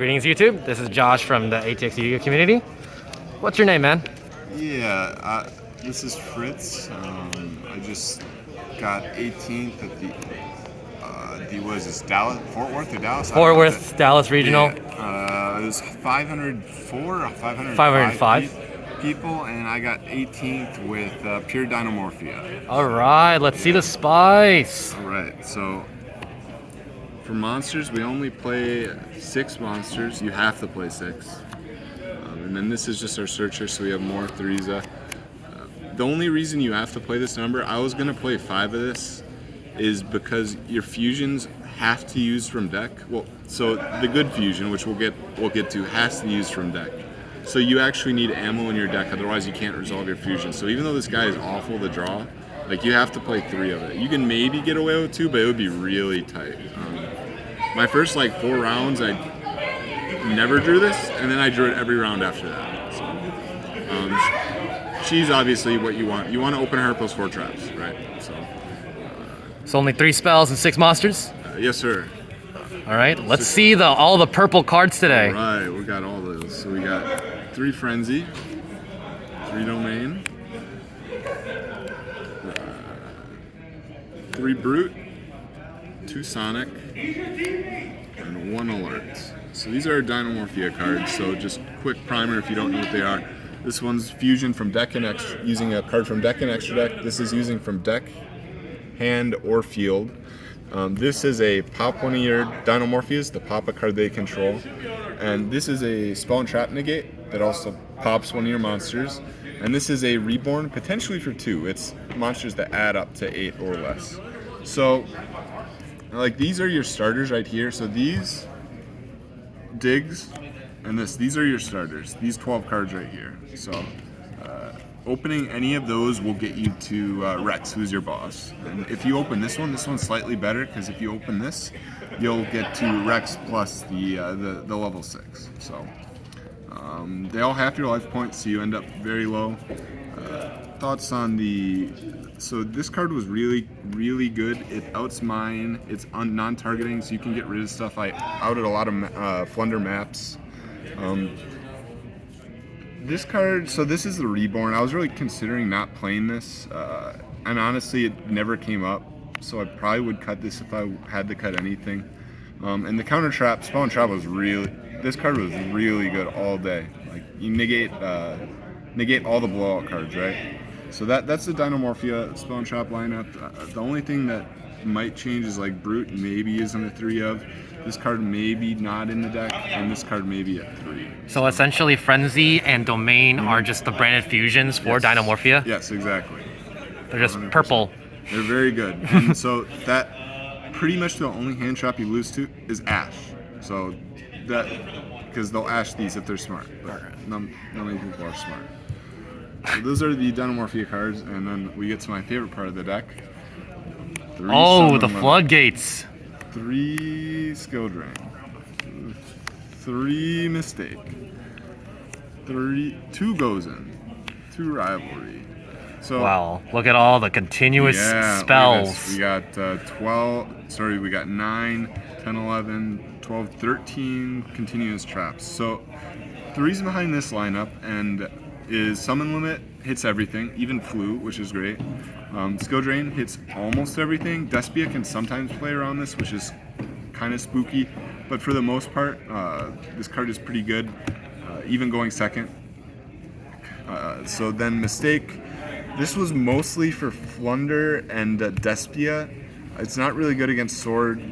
Greetings, YouTube. This is Josh from the ATX Yu-Gi-Oh community. What's your name, man? Yeah, this is Fritz. I just got 18th at what is this, Dallas, Fort Worth or Dallas? Fort Worth, Dallas Regional. Yeah, it was 504 or 505 people, and I got 18th with Pure Dinomorphia. All right, let's see the spice. All right, so for monsters, we only play 6 monsters. You have to play 6. And then this is just our searcher, so we have more Threesa. The only reason you have to play this number, I was gonna play 5 of this, is because your fusions have to use from deck. Well, so the good fusion, which we'll get to, has to use from deck. So you actually need ammo in your deck, otherwise you can't resolve your fusion. So even though this guy is awful to draw, like you have to play 3 of it. You can maybe get away with 2, but it would be really tight. My first 4 rounds, I never drew this, and then I drew it every round after that. So, she's obviously what you want. You want to open her plus 4 traps, right? So only 3 spells and 6 monsters? Yes, sir. All right, let's see all the purple cards today. All right, we got all those. So we got 3 Frenzy, 3 Domain, 3 Brute, 2 Sonic, and 1 Alert. So these are Dinomorphia cards, so just quick primer if you don't know what they are. This one's fusion from deck and extra, using a card from deck and extra deck. This is using from deck, hand, or field. This is a pop one of your Dinomorphias, the pop a card they control. And this is a spell and trap negate that also pops one of your monsters. And this is a reborn, potentially for 2. It's monsters that add up to 8 or less. So, these are your starters right here. So these, Digs, and these are your starters. These 12 cards right here. So, opening any of those will get you to Rex, who's your boss. And if you open this one's slightly better, because if you open this, you'll get to Rex plus the level 6. So they all have your life points, so you end up very low. Thoughts on so this card was really, really good. It outs mine. It's non-targeting, so you can get rid of stuff. I outed a lot of Flunder maps. This card, so this is the Reborn. I was really considering not playing this, and honestly, it never came up, so I probably would cut this if I had to cut anything. And the counter trap, Spell and Trap this card was really good all day. You negate all the blowout cards, right? So that's the Dinomorphia Spell and Trap lineup. The only thing that might change is Brute maybe isn't a 3 of. This card maybe not in the deck, and this card maybe at 3. So essentially, Frenzy and Domain are just the branded fusions for Dinomorphia? Yes, exactly. They're just 100%. Purple. They're very good. And so that pretty much the only hand trap you lose to is Ash. So that, because they'll Ash these if they're smart, but not many people are smart. So those are the Dinomorphia cards, and then we get to my favorite part of the deck. The floodgates. 3 Skill Drain, 3 Mistake, 2 Goes In, 2 Rivalry. So wow, look at all the continuous spells. We got 9, 10, 11, 12, 13 continuous traps. So the reason behind this lineup is Summon Limit hits everything, even Flu, which is great. Skill Drain hits almost everything. Despia can sometimes play around this, which is kind of spooky, but for the most part, this card is pretty good, even going second. So then Mistake, this was mostly for Flunder and Despia. It's not really good against Sword.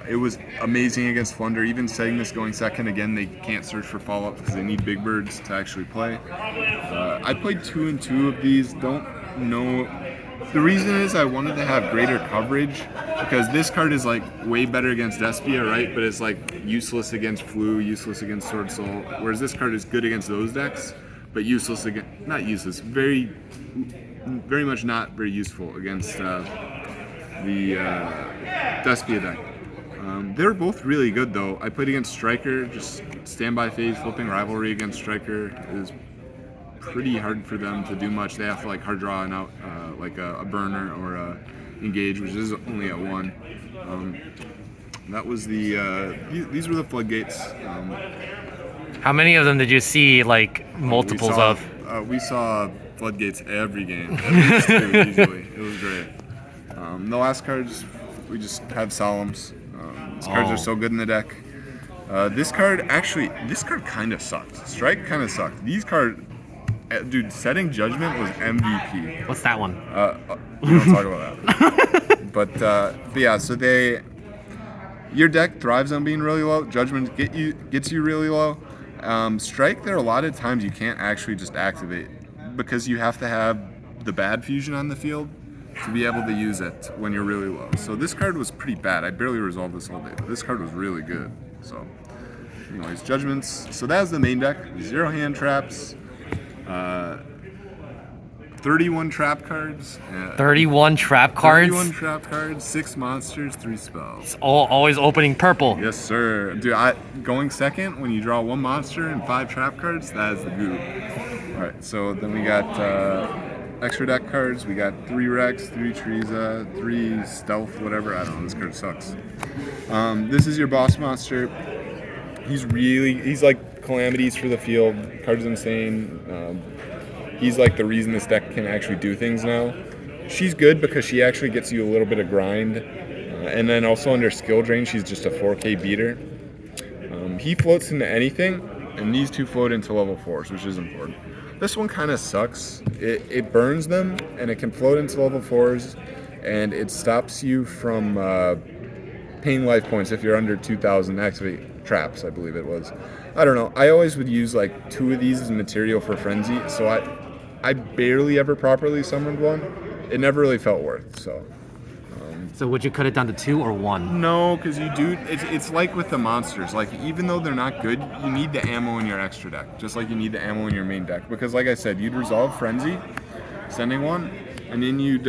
It was amazing against Flunder. Even setting this going second, again, they can't search for follow-up because they need big birds to actually play. I played 2 and 2 of these. Don't know. The reason is I wanted to have greater coverage because this card is way better against Despia, right? But it's useless against Flu, useless against Sword Soul. Whereas this card is good against those decks, but useless against, not useless, very much not very useful against the Despia deck. They're both really good though. I played against Striker, just standby phase, flipping Rivalry against Striker is pretty hard for them to do much. They have to hard draw and out a burner or a engage, which is only at 1. That was these were the floodgates. How many of them did you see, like, multiples of? We saw floodgates every game, at least two usually. It was great. The last cards, we just have solemns. These cards are so good in the deck. This card kind of sucked. Strike kind of sucked. These cards, dude, Setting Judgment was MVP. What's that one? We don't talk about that. But yeah, so your deck thrives on being really low. Judgment gets you really low. Strike, there are a lot of times you can't actually just activate because you have to have the bad fusion on the field to be able to use it when you're really low. So this card was pretty bad. I barely resolved this all day, but this card was really good. So anyways, Judgments. So that was the main deck. 0 hand traps, 31 trap cards. 31 trap cards? 31 trap cards, 6 monsters, 3 spells. Always opening purple. Yes, sir. Dude, going second when you draw 1 monster and 5 trap cards, that is the goop. Alright, so then we got extra deck cards. We got 3 Rex, 3 Treza, 3 Stealth, whatever. I don't know, this card sucks. This is your boss monster. He's like calamities for the field. Card's insane. He's like the reason this deck can actually do things now. She's good because she actually gets you a little bit of grind. And then also under skill drain, she's just a 4K beater. He floats into anything, and these 2 float into level 4s, which is important. This one kind of sucks. It burns them, and it can float into level 4s, and it stops you from paying life points if you're under 2,000 activate traps, I believe it was. I don't know. I always would use like 2 of these as material for Frenzy, so I barely ever properly summoned one. It never really felt worth, so. So would you cut it down to 2 or 1? No, because you do. It's like with the monsters. Like even though they're not good, you need the ammo in your extra deck, just like you need the ammo in your main deck. Because like I said, you'd resolve Frenzy, sending one, and then you'd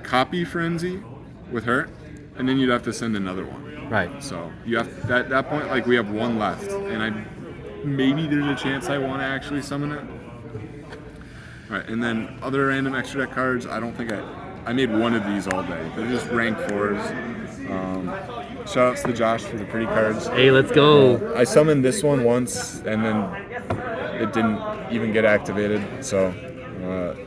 copy Frenzy with her, and then you'd have to send another one. Right. So you have at that point, like we have 1 left, and maybe there's a chance I want to actually summon it. Right, and then other random extra deck cards. I don't think I made 1 of these all day. They're just rank 4s. Shout outs to Josh for the pretty cards. Hey, let's go. I summoned this one once, and then it didn't even get activated. So,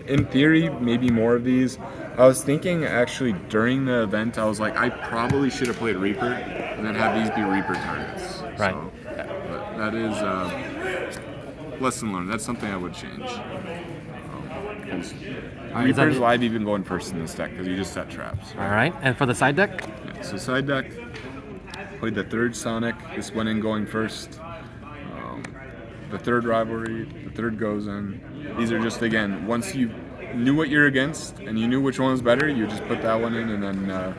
in theory, maybe more of these. I was thinking actually during the event, I was like, I probably should have played Reaper, and then have these be Reaper targets. Right. So, but that is lesson learned. That's something I would change. Reaper's live even going first in this deck because you just set traps. All right, and for the side deck? Yeah, so side deck, played the 3rd Sonic. This went in going first. The 3rd Rivalry, the 3rd goes in. These are just, again, once you knew what you're against and you knew which one was better, you just put that one in and then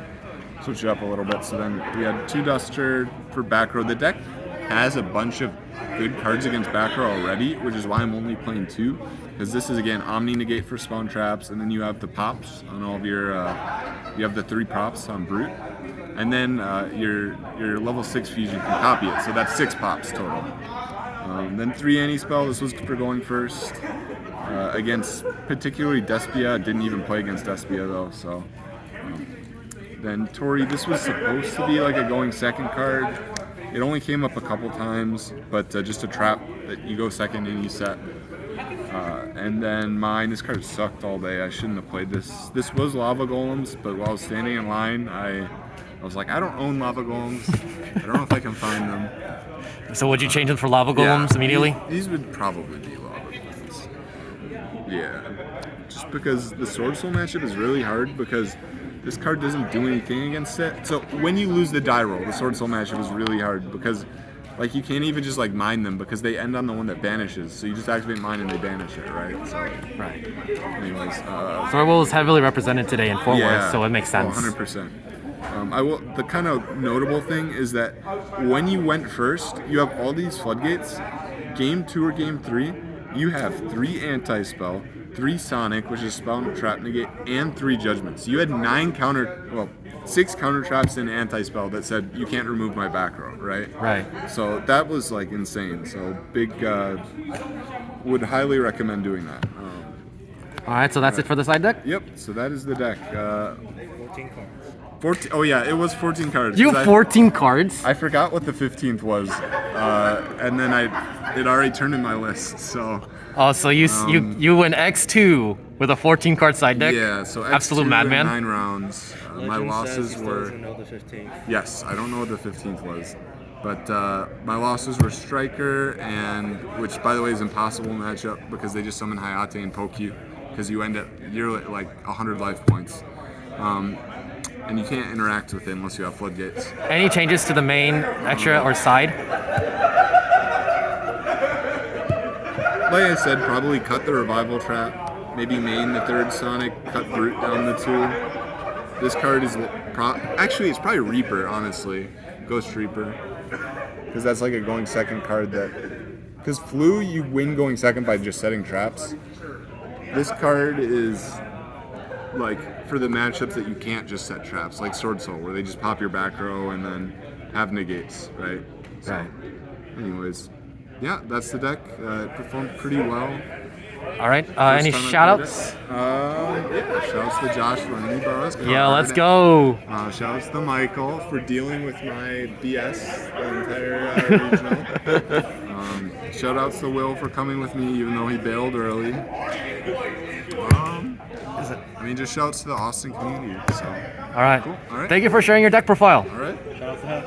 switch it up a little bit. So then we had 2 Duster for back row. The deck has a bunch of good cards against back row already, which is why I'm only playing 2. Because this is, again, Omni Negate for spawn traps, and then you have the pops on all of your, you have the 3 pops on Brute, and then your level 6 fusion can copy it, so that's 6 pops total. Then 3 anti-spell, this was for going first, against particularly Despia. Didn't even play against Despia though, so. Then Tori, this was supposed to be like a going second card. It only came up a couple times, but just a trap that you go second and you set. And then this card sucked all day. I shouldn't have played this. This was Lava Golems, but while I was standing in line, I was like, I don't own Lava Golems. I don't know if I can find them. So would you change them for Lava Golems immediately? These would probably be Lava Golems. Yeah. Just because the Sword Soul matchup is really hard because this card doesn't do anything against it. So when you lose the die roll, the Sword Soul matchup is really hard because like you can't even just like mine them because they end on the one that banishes. So you just activate mine and they banish it, right? So right. Anyways, Thorwell is heavily represented today in Fort Worth, so it makes sense. 100%. The kind of notable thing is that when you went first, you have all these floodgates. Game 2 or Game 3, you have 3 anti-spell, 3 Sonic, which is spell and trap negate, and 3 judgments. You had 6 counter traps and anti-spell that said you can't remove my back row, right? Right. So that was like insane. So big, would highly recommend doing that. All right, so that's it for the side deck. Yep. So that is the deck. 14 cards. 14. Oh yeah, it was 14 cards. You 'cause have 14 cards. I forgot what the 15th was, and then it already turned in my list. So Oh, so you went X2 with a 14 card side deck. yeah. So Absolute X2 in madman. 9 rounds. My Legend losses says he were. doesn't know the 15th. Yes, I don't know what the 15th was, but my losses were Striker, and which by the way is impossible matchup because they just summon Hayate and poke you because you're like 100 life points, and you can't interact with it unless you have floodgates. Any changes to the main, extra, or side? Like I said, probably cut the revival trap, maybe main the 3rd Sonic, cut Brute down the 2. This card is actually it's probably Reaper, honestly, Ghost Reaper, because that's like a going second card because Flu you win going second by just setting traps. This card is like for the matchups that you can't just set traps, like Sword Soul, where they just pop your back row and then have negates, right? So, Right. anyways, yeah, that's the deck. It performed pretty well. All right. First Any time I shout played outs? it. Yeah, shout outs to Josh for letting me borrow his card. Yeah, let's go. Shout outs to Michael for dealing with my BS the entire regional. Shout outs to Will for coming with me even though he bailed early. I mean, just shout outs to the Austin community. So, All right. cool. All right. Thank you for sharing your deck profile. All right. Shout out to him.